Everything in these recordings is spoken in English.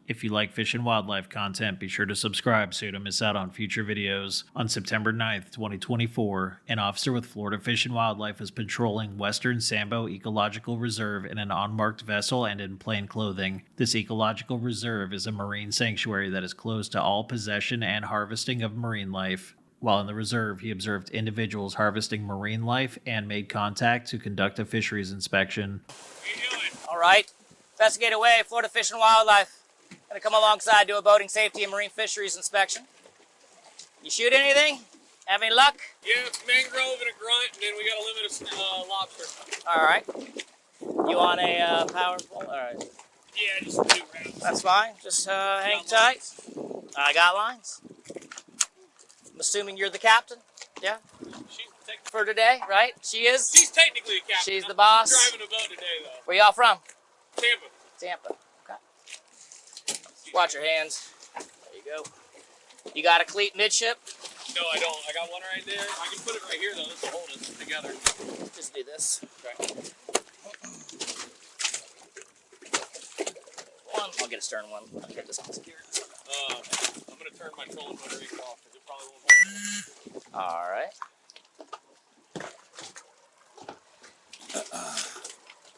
If you like fish and wildlife content, be sure to subscribe so you don't miss out on future videos. On September 9th, 2024, an officer with Florida Fish and Wildlife was patrolling Western Sambo Ecological Reserve in an unmarked vessel and in plain clothing. This ecological reserve is a marine sanctuary that is closed to all possession and harvesting of marine life. While in the reserve, he observed individuals harvesting marine life and made contact to conduct a fisheries inspection. What are you doing? All right. Investigate away, Florida Fish and Wildlife. Gonna come alongside, do a boating safety and marine fisheries inspection. You shoot anything? Have any luck? Yeah, mangrove and a grunt, and then we got a limited lobster. All right. You on a power pole? All right. Yeah, just 2 rounds. That's fine. Just hang tight. I got lines. I'm assuming you're the captain? Yeah? For today, right? She is? She's technically a captain. She's the boss? I'm driving a boat today, though. Where y'all from? Tampa. Tampa. Okay. Watch your hands. There you go. You got a cleat midship? No, I don't. I got one right there. I can put it right here, though. This will hold us together. Just do this. Okay. One. I'll get a stern one. I'll get this one secured. I'm going to turn my trolling motor off because it probably won't hold. All right.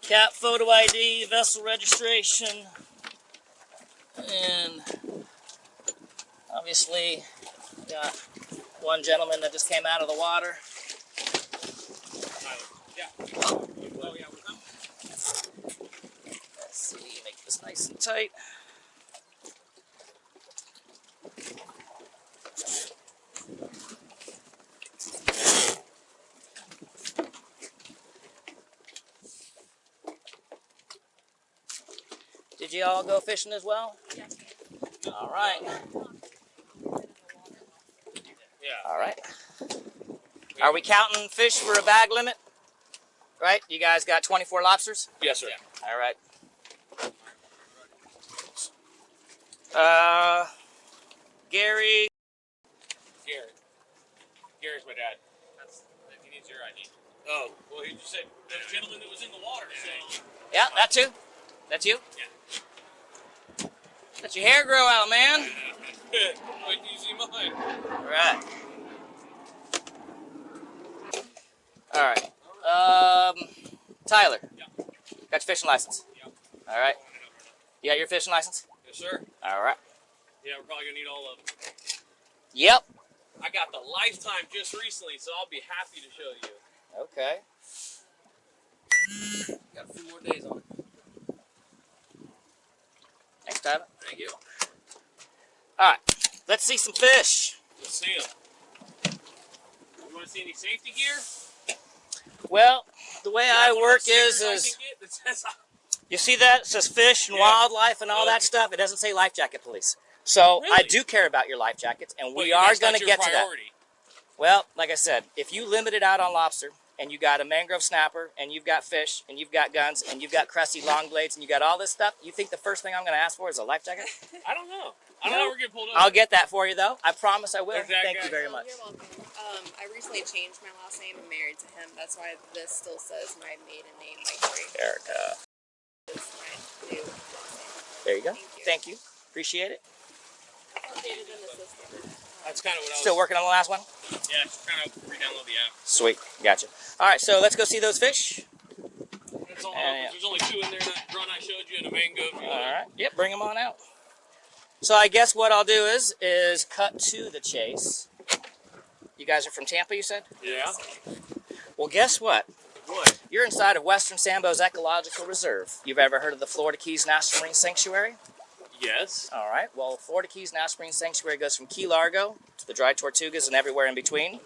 Cap photo ID, vessel registration, and obviously got one gentleman that just came out of the water. Yeah. Oh, yeah, with them. Let's see, make this nice and tight. Did you all go fishing as well? Yeah. All right. Yeah. All right. Are we counting fish for a bag limit? Right? You guys got 24 lobsters? Yes, sir. All right. Gary. Gary's my dad. He needs your ID. Oh, well, he just said the gentleman that was in the water. So. Yeah, that too. That's you? Yeah. Let your hair grow out, man. Wait till you see mine. All right. All right. Tyler. Yeah. Got your fishing license? Yeah. All right. You got your fishing license? Yes, sir. All right. Yeah, we're probably going to need all of them. Yep. I got the lifetime just recently, so I'll be happy to show you. Okay. Got a few more days on it. Thanks, Tyler. Thank you. All right. Let's see some fish. Let's see them. You want to see any safety gear? Well, the way I work is you see that? It says fish and wildlife and all that stuff. It doesn't say life jacket police. So Really? I do care about your life jackets, and we are going to get to that. Well, like I said, if you limit it out on lobster, and you got a mangrove snapper, and you've got fish, and you've got guns, and you've got crusty long blades, and you got all this stuff, you think the first thing I'm going to ask for is a life jacket? I don't know. I don't know if we're getting pulled over. I'll get that for you, though. I promise I will. There's that Thank guy. you very much. You're welcome. I recently changed my last name and married to him. That's why this still says my maiden name, Erica. is my new last name. There you go. Thank you. Thank you. Appreciate it. Updated in the system. That's kind of what I was... Still working on the last one? Yeah, just trying to re-download the app. Sweet. Gotcha. All right, so let's go see those fish. That's all. There's only 2 in there, that grunt I showed you, and a mango. All right. Yep, bring them on out. So I guess what I'll do is cut to the chase. You guys are from Tampa, you said? Yeah. Well, guess what? What? You're inside of Western Sambo's Ecological Reserve. You've ever heard of the Florida Keys National Marine Sanctuary? Yes. All right. Well, Florida Keys National Marine Sanctuary goes from Key Largo to the Dry Tortugas and everywhere in between.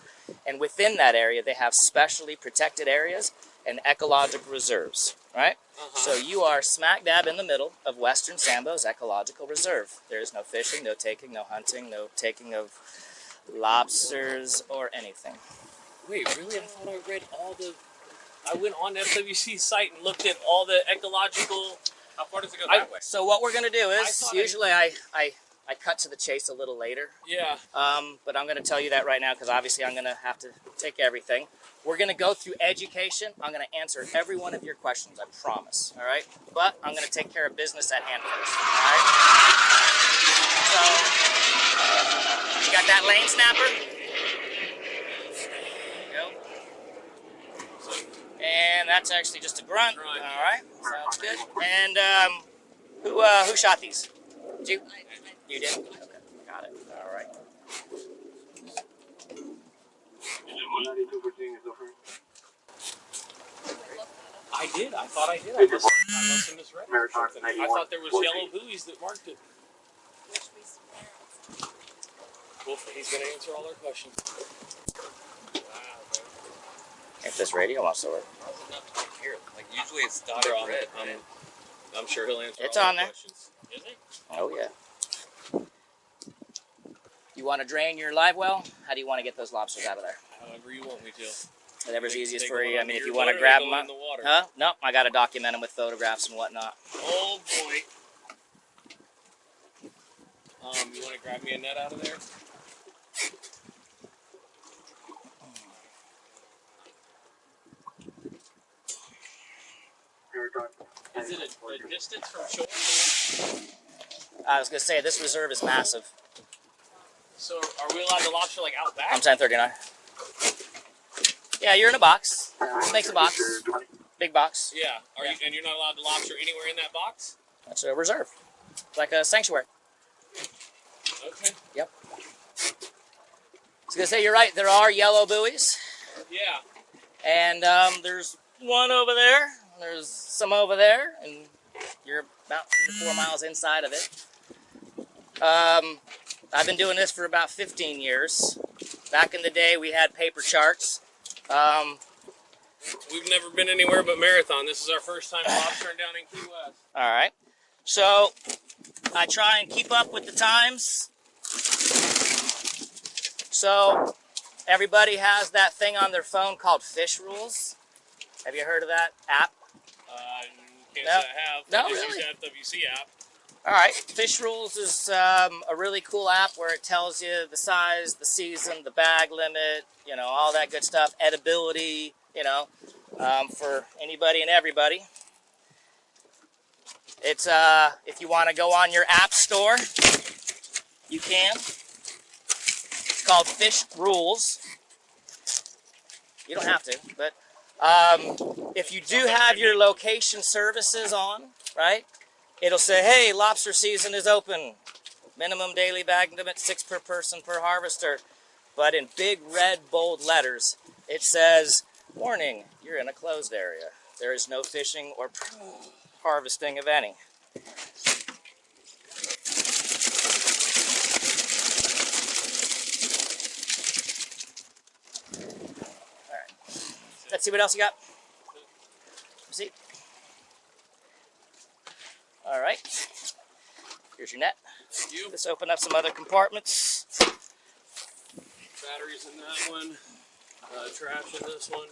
And within that area, they have specially protected areas and ecological reserves, right? So you are smack dab in the middle of Western Sambo's Ecological Reserve. There is no fishing, no taking, no hunting, no taking of lobsters or anything. Wait, really? I thought I read all the... I went on the FWC site and looked at all the ecological... How far does it go that way? So what we're going to do is, usually I I cut to the chase a little later. Yeah. But I'm going to tell you that right now because obviously I'm going to have to take everything. We're going to go through education. I'm going to answer every one of your questions, I promise. All right? But I'm going to take care of business at hand first. All right? So, you got that lane snapper? There you go. And that's actually just a grunt. All right? Sounds good. And who shot these? Did you? You did? Okay. Got it. All right. I did. I thought I did. I must have misread it or something. I thought there was yellow buoys that marked it. Well, he's going to answer all our questions. Wow, man. If this radio wants to work. Here, like usually it's dotted red. I'm sure he'll answer It's all on our there. questions. Is he? Oh, yeah. You want to drain your live well? How do you want to get those lobsters out of there? However you want me to. Whatever's easiest They for go you. I under mean, if your you want to boat or grab they them go up. in the water? Huh? No, I got to document them with photographs and whatnot. Oh, boy. You want to grab me a net out of there? Is it a distance from shore? I was going to say, this reserve is massive. So are we allowed to lobster like out back? I'm 1039. Yeah, you're in a box. This makes a box. Big box. Yeah. Are you? And you're not allowed to lobster anywhere in that box? That's a reserve. Like a sanctuary. Okay. Yep. I was going to say, you're right. There are yellow buoys. Yeah. And there's one over there. There's some over there. And you're about 3 to 4 miles inside of it. I've been doing this for about 15 years. Back in the day, we had paper charts. We've never been anywhere but Marathon. This is our first time lobstering down in Key West. All right. So I try and keep up with the times. So everybody has that thing on their phone called Fish Rules. Have you heard of that app? Can't No. say I have. No, I just really? use the FWC app. All right. Fish Rules is a really cool app where it tells you the size, the season, the bag limit, you know, all that good stuff, edibility, you know, for anybody and everybody. It's if you want to go on your app store, you can. It's called Fish Rules. You don't have to, but if you do have your location services on, right, it'll say, hey, lobster season is open. Minimum daily bag limit 6 per person per harvester. But in big red bold letters, it says, warning, you're in a closed area. There is no fishing or harvesting of any. Let's see what else you got. See. All right. Here's your net. Thank you. Let's open up some other compartments. Batteries in that one. Trash in this one.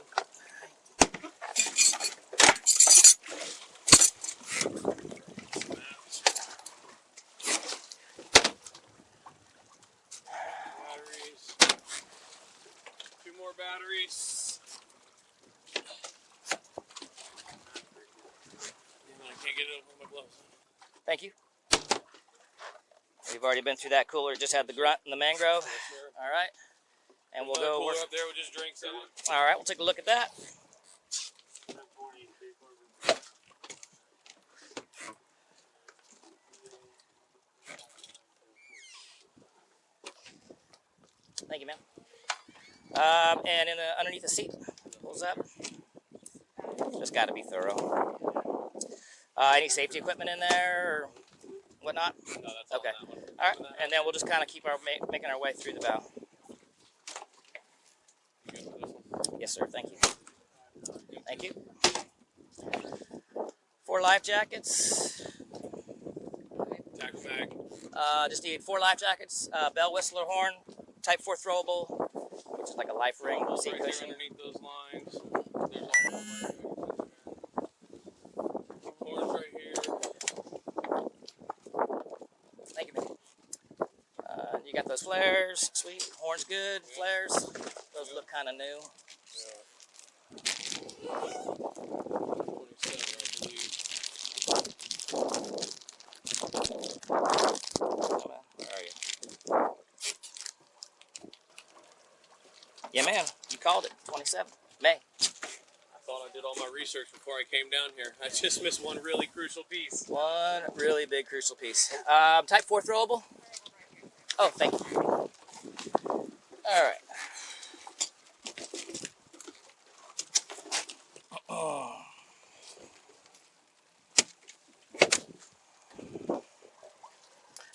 Batteries. 2 more batteries. I can't get it open with my gloves. Thank you. We've already been through that cooler. It just had the grunt and the mangrove. All right. And we'll go Cooler work. up there with just drinks in it. All right, we'll take a look at that. Thank you, ma'am. And in the underneath the seat, pulls up. Just got to be thorough. Any safety equipment in there or whatnot? No, that's all Okay. in that one. All right, and then we'll just kind of keep our making our way through the bow. You good for this one? Yes, sir. Thank you. Thank you. 4 life jackets. Tackle bag. Just need 4 life jackets, bell, whistle, or horn, type 4 throwable, which is like a life ring, Holes seat right there cushion. underneath those lines. There's all horns right here. Thank you, man. You got those flares. Sweet. Horns good. Flares. Those look kind of new. Where are you? Yeah, man. You called it. 27. May. I thought I did all my research before I came down here. I just missed one really crucial piece. One really big crucial piece. Type 4 throwable? Oh, thank you. All right.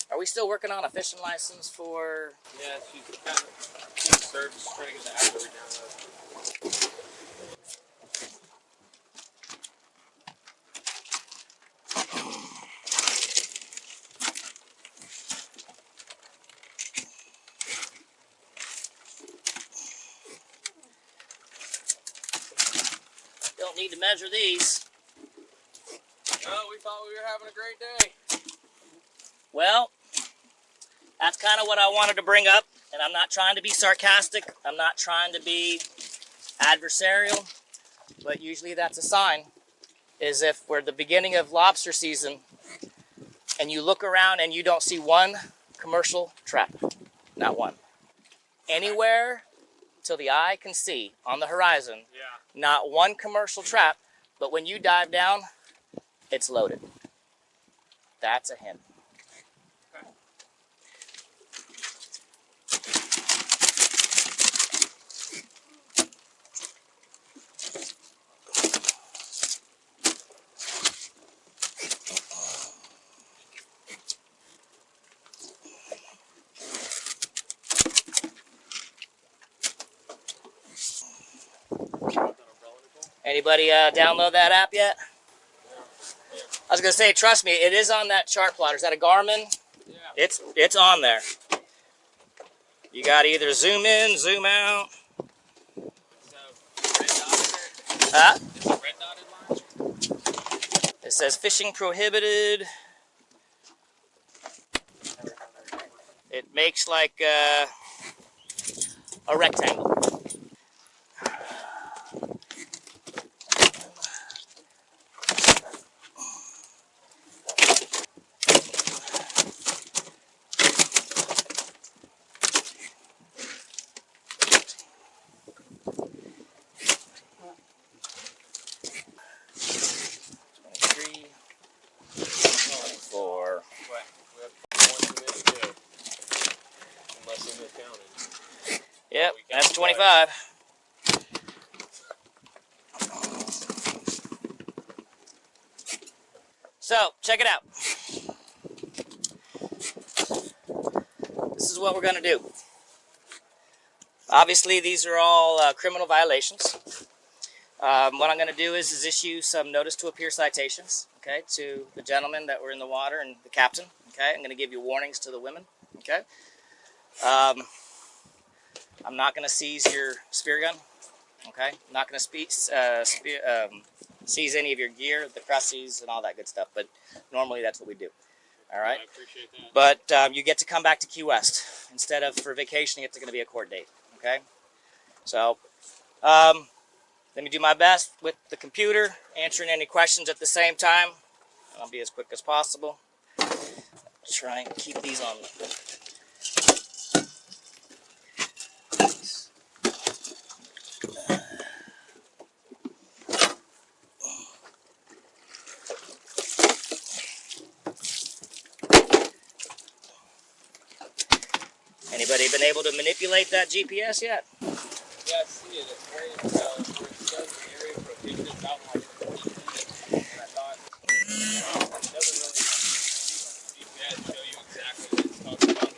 Are we still working on a fishing license for... Yeah, she's kind of being served, just trying to get the aperture down. Don't need to measure these. Oh, we thought we were having a great day. Well, that's kind of what I wanted to bring up, and I'm not trying to be sarcastic. I'm not trying to be adversarial, but usually that's a sign, is if we're at the beginning of lobster season and you look around and you don't see one commercial trap, not one. Anywhere till the eye can see on the horizon, not one commercial trap, but when you dive down, it's loaded. That's a hint. Anybody download that app yet? I was gonna say, trust me, it is on that chart plotter. Is that a Garmin? Yeah. It's on there. You got to either zoom in, zoom out. Huh? Red dotted lines? It says fishing prohibited. It makes like a rectangle. Yep, that's 25. So, check it out. This is what we're going to do. Obviously, these are all criminal violations. What I'm going to do is issue some notice to appear citations, okay, to the gentlemen that were in the water and the captain, okay. I'm going to give you warnings to the women, okay. I'm not going to seize your spear gun, okay. I'm not going to seize any of your gear, the crussies, and all that good stuff, but normally that's what we do, all right. I appreciate that. But you get to come back to Key West. Instead of for vacationing, it's going to be a court date, okay. So, let me do my best with the computer, answering any questions at the same time. I'll be as quick as possible. Try and keep these on. Anybody been able to manipulate that GPS yet? Yeah, I see it. It's where it says the area prohibited about like 40 feet. And I thought, it doesn't really show you exactly what it's talking about.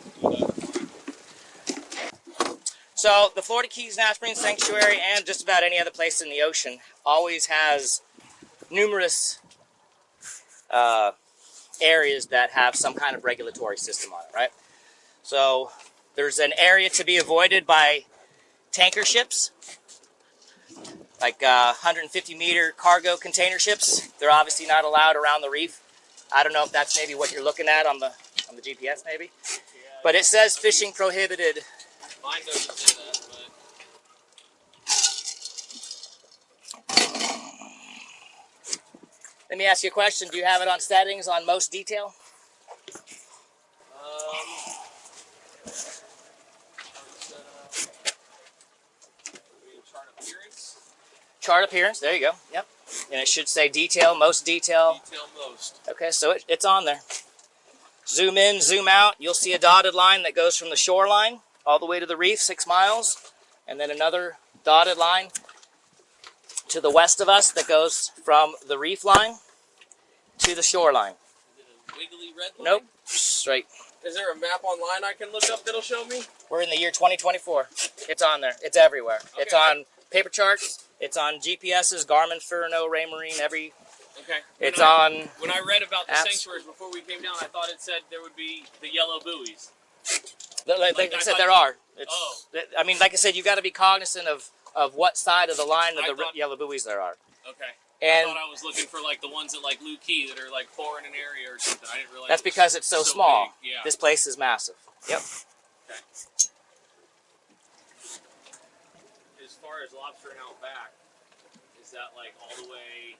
So the Florida Keys National Marine Sanctuary and just about any other place in the ocean always has numerous areas that have some kind of regulatory system on it, right? So there's an area to be avoided by tanker ships, like 150-meter cargo container ships. They're obviously not allowed around the reef. I don't know if that's maybe what you're looking at on the GPS, maybe. Yeah, But it says fishing prohibited. Mine doesn't say that, but Let me ask you a question. Do you have it on settings on most detail? chart appearance. Chart appearance. There you go. Yep. And it should say detail, most detail. Detail most. Okay, so it's on there. Zoom in, zoom out. You'll see a dotted line that goes from the shoreline all the way to the reef, 6 miles. And then another dotted line to the west of us that goes from the reef line to the shoreline. Is it a wiggly red line? Nope, straight. Is there a map online I can look up that'll show me? We're in the year 2024. It's on there. It's everywhere. Okay. It's on paper charts. It's on GPSs, Garmin, Furno, Raymarine, every... Okay. It's on... When I read about the apps. sanctuaries before we came down, I thought it said there would be the yellow buoys. Like I said, there are. I mean, like I said, you got to be cognizant of what side of the line of the yellow buoys there are. Okay. And I thought I was looking for like the ones at like Lou Key that are like 4 in an area or something. I didn't realize. That's because it's so small. Big. Yeah. This place is massive. Yep. Okay. As far as lobster and out back, is that like all the way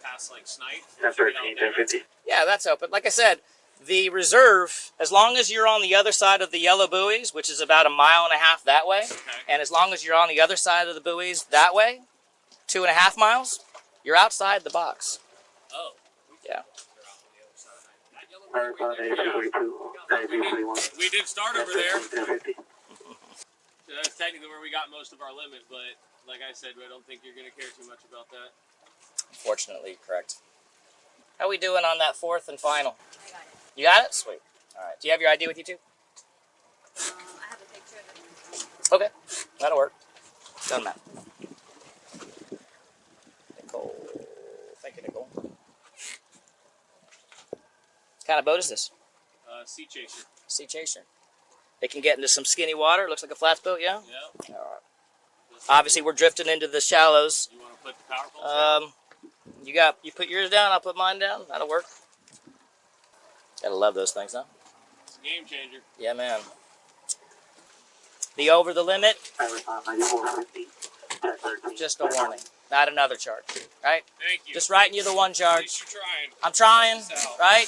past like Snipe? 10:13, 10:50. Yeah, that's open. Like I said, the reserve, as long as you're on the other side of the yellow buoys, which is about 1.5 miles that way, and as long as you're on the other side of the buoys that way, 2.5 miles, you're outside the box. Oh. Yeah. We did start over there. 10:50. So that's technically where we got most of our limit, but like I said, I don't think you're going to care too much about that. Fortunately, correct. How we doing on that fourth and final? I got it. You got it? Sweet. All right. Do you have your ID with you too? I have a picture of it. Okay. That'll work. Doesn't matter. Nicole. Thank you, Nicole. What kind of boat is this? Sea Chaser. Sea Chaser. It can get into some skinny water. Looks like a flats boat, yeah? Yeah. All right. Obviously, we're drifting into the shallows. You want to put the power poles down? You put yours down, I'll put mine down. That'll work. Gotta love those things, huh? It's a game changer. Yeah, man. The over the limit, 94.50. 10:13. just a warning. Not another charge, right? Thank you. Just writing you the one At charge. least you're trying. I'm trying, right?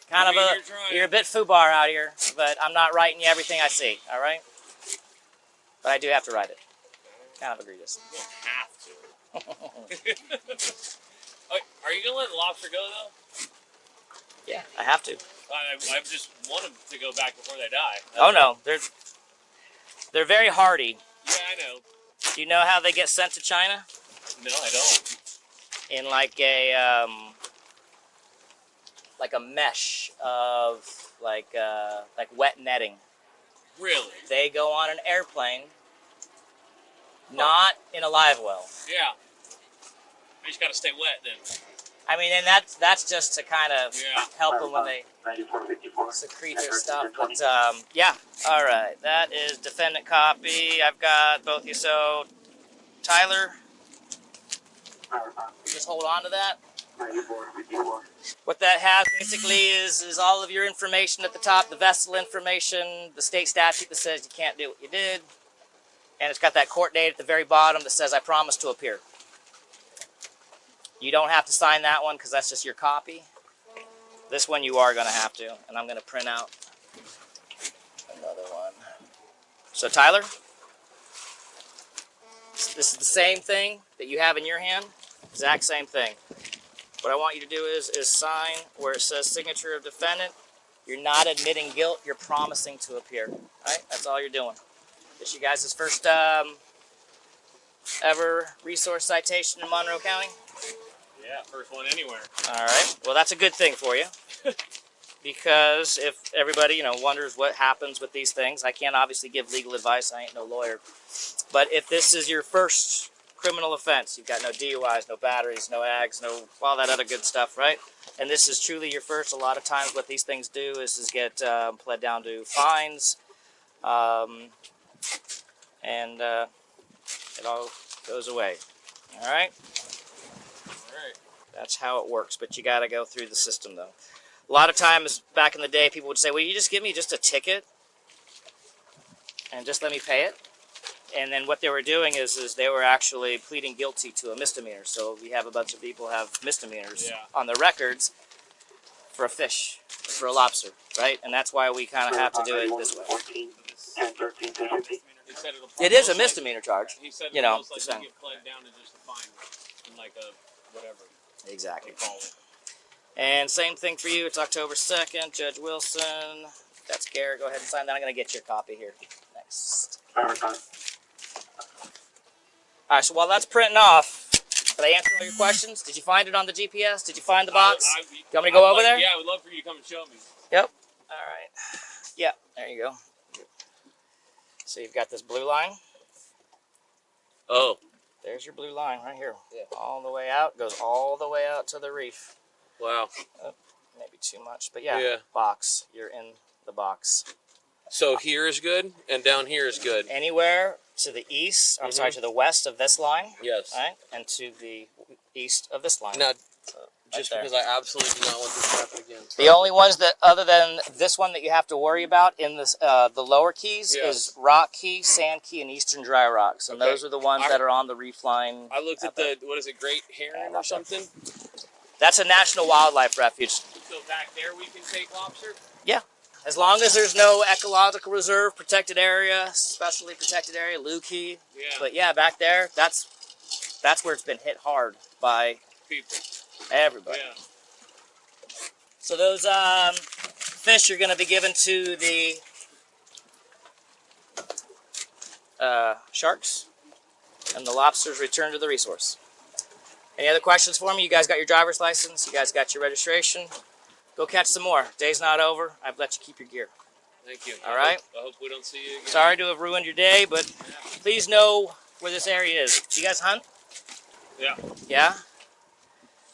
Kind of I mean, you're trying. you're a bit foobar out here, but I'm not writing you everything I see, all right? But I do have to write it. Kind of egregious. You don't have to. Oh, are you gonna let the lobster go though? Yeah, I have to. I just want them to go back before they die. Oh no, they're very hardy. Yeah, I know. Do you know how they get sent to China? No, I don't. In like a mesh of like wet netting. Really? They go on an airplane, not in a live well. Yeah. I just gotta stay wet then. I mean, and that's just to kind of help them when they 94.54. secrete their stuff. But yeah, all right. That is defendant copy. I've got both you. So Tyler, just hold on to that. 94.54. What that has basically is all of your information at the top, the vessel information, the state statute that says you can't do what you did, and it's got that court date at the very bottom that says I promise to appear. You don't have to sign that one because that's just your copy. This one you are going to have to, and I'm going to print out another one. So Tyler, this is the same thing that you have in your hand, exact same thing. What I want you to do is sign where it says signature of defendant. You're not admitting guilt, you're promising to appear. All right? That's all you're doing. This you guys' first ever resource citation in Monroe County? Yeah, first one anywhere. All right. Well, that's a good thing for you. Because if everybody, wonders what happens with these things, I can't obviously give legal advice. I ain't no lawyer. But if this is your first criminal offense, you've got no DUIs, no batteries, no ags, no all that other good stuff, right? And this is truly your first. A lot of times what these things do is get pled down to fines. And it all goes away. All right? Alright. That's how it works, but you got to go through the system, though. A lot of times back in the day, people would say, well, you just give me just a ticket and just let me pay it. And then what they were doing is they were actually pleading guilty to a misdemeanor. So we have a bunch of people have misdemeanors on their records for a fish, for a lobster, right? And that's why we kind of have to do it this way. 14, 10, 13, 10, 15. He said it'll It is a misdemeanor charge. He said You know, it'll most likely get plugged down to just a fine and like a whatever Exactly. they call it. And same thing for you. It's October 2nd. Judge Wilson. That's Garret. Go ahead and sign that. I'm going to get your copy here. Next. Verify. All right, so while that's printing off, did I answer all your questions? Did you find it on the GPS? Did you find the box? You want me to go over there? Yeah, I would love for you to come and show me. Yep. All right. Yeah, there you go. So you've got this blue line. Oh, There's your blue line right here. Yeah. All the way out. Goes all the way out to the reef. wow. Maybe too much, but yeah. Yeah. Box. You're in the box. So here is good, and down here is good. Anywhere to the east, I'm sorry, to the west of this line, Yes. right? And to the east of this line. Now, So, just there. because I absolutely do not want this to happen again. The only ones that, other than this one that you have to worry about in this, the lower keys is Rock Key, Sand Key, and Eastern Dry Rocks. And Okay. those are the ones that are on the reef line. I looked at the, what is it, Great Heron or something? That's a national wildlife refuge. So back there we can take lobster? Yeah. As long as there's no ecological reserve, protected area, specially protected area, Lou Key. Yeah. But yeah, back there, that's where it's been hit hard by People. everybody. Yeah. So those fish are going to be given to the sharks, and the lobsters returned to the resource. Any other questions for me? You guys got your driver's license? You guys got your registration? Go catch some more. Day's not over. I've let you keep your gear. Thank you. All right. I hope we don't see you again. Sorry to have ruined your day, but please know where this area is. Do you guys hunt? Yeah. Yeah?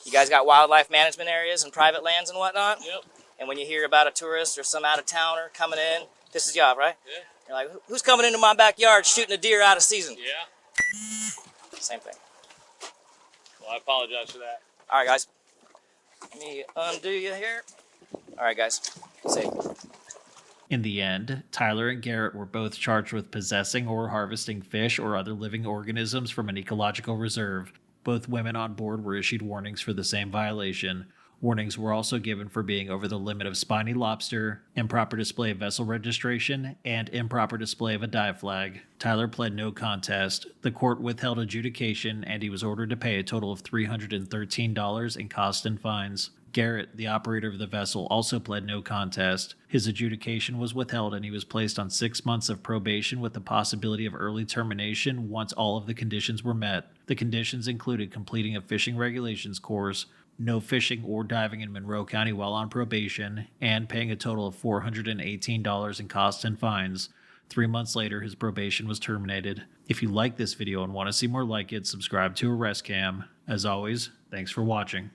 You guys got wildlife management areas and private lands and whatnot? Yep. And when you hear about a tourist or some out-of-towner coming in, this is y'all, right? Yeah. You're like, who's coming into my backyard shooting a deer out of season? Yeah. Same thing. Well, I apologize for that. All right, guys. Let me undo you here. All right, guys. Safe. In the end, Tyler and Garret were both charged with possessing or harvesting fish or other living organisms from an ecological reserve. Both women on board were issued warnings for the same violation. Warnings were also given for being over the limit of spiny lobster, improper display of vessel registration, and improper display of a dive flag. Tyler pled no contest. The court withheld adjudication, and he was ordered to pay a total of $313 in costs and fines. Garret, the operator of the vessel, also pled no contest. His adjudication was withheld, and he was placed on 6 months of probation with the possibility of early termination once all of the conditions were met. The conditions included completing a fishing regulations course, no fishing or diving in Monroe County while on probation, and paying a total of $418 in costs and fines. 3 months later, his probation was terminated. If you like this video and want to see more like it, subscribe to Arrest Cam. As always, thanks for watching.